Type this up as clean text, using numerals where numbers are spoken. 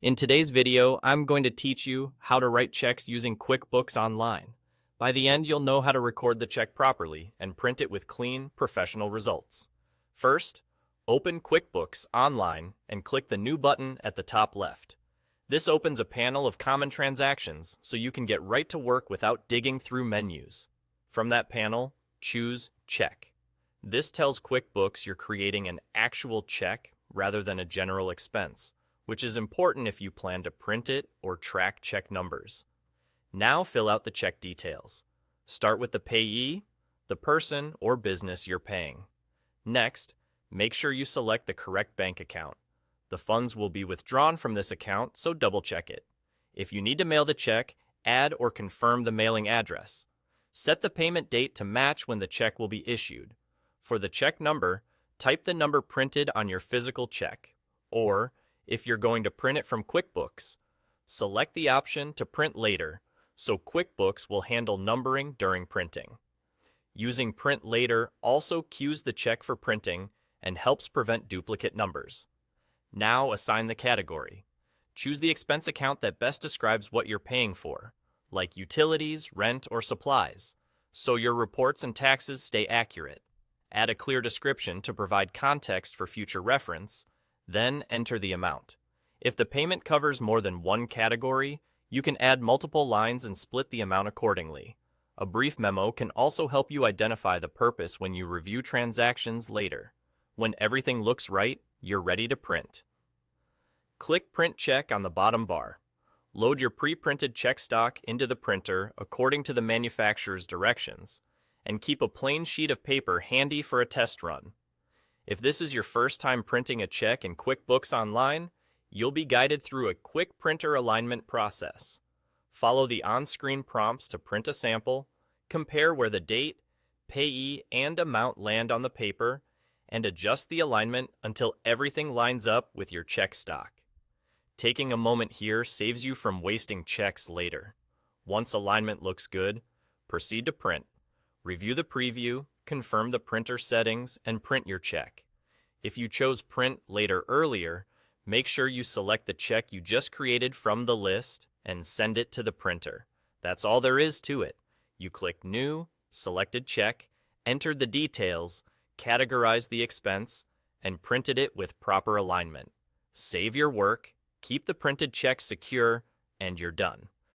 In today's video, I'm going to teach you how to write checks using QuickBooks Online. By the end, you'll know how to record the check properly and print it with clean, professional results. First, open QuickBooks Online and click the New button at the top left. This opens a panel of common transactions so you can get right to work without digging through menus. From that panel, choose Check. This tells QuickBooks you're creating an actual check rather than a general expense, which is important if you plan to print it or track check numbers. Now fill out the check details. Start with the payee, the person or business you're paying. Next, make sure you select the correct bank account. The funds will be withdrawn from this account, so double-check it. If you need to mail the check, add or confirm the mailing address. Set the payment date to match when the check will be issued. For the check number, type the number printed on your physical check, or if you're going to print it from QuickBooks, select the option to print later, so QuickBooks will handle numbering during printing. Using Print Later also queues the check for printing and helps prevent duplicate numbers. Now assign the category. Choose the expense account that best describes what you're paying for, like utilities, rent, or supplies, so your reports and taxes stay accurate. Add a clear description to provide context for future reference, then enter the amount. If the payment covers more than one category, you can add multiple lines and split the amount accordingly. A brief memo can also help you identify the purpose when you review transactions later. When everything looks right, you're ready to print. Click Print Check on the bottom bar. Load your pre-printed check stock into the printer according to the manufacturer's directions, and keep a plain sheet of paper handy for a test run. If this is your first time printing a check in QuickBooks Online, you'll be guided through a quick printer alignment process. Follow the on-screen prompts to print a sample, compare where the date, payee, and amount land on the paper, and adjust the alignment until everything lines up with your check stock. Taking a moment here saves you from wasting checks later. Once alignment looks good, proceed to print. Review the preview, confirm the printer settings, and print your check. If you chose Print Later earlier, make sure you select the check you just created from the list and send it to the printer. That's all there is to it. You click New, selected check, entered the details, categorized the expense, and printed it with proper alignment. Save your work, keep the printed check secure, and you're done.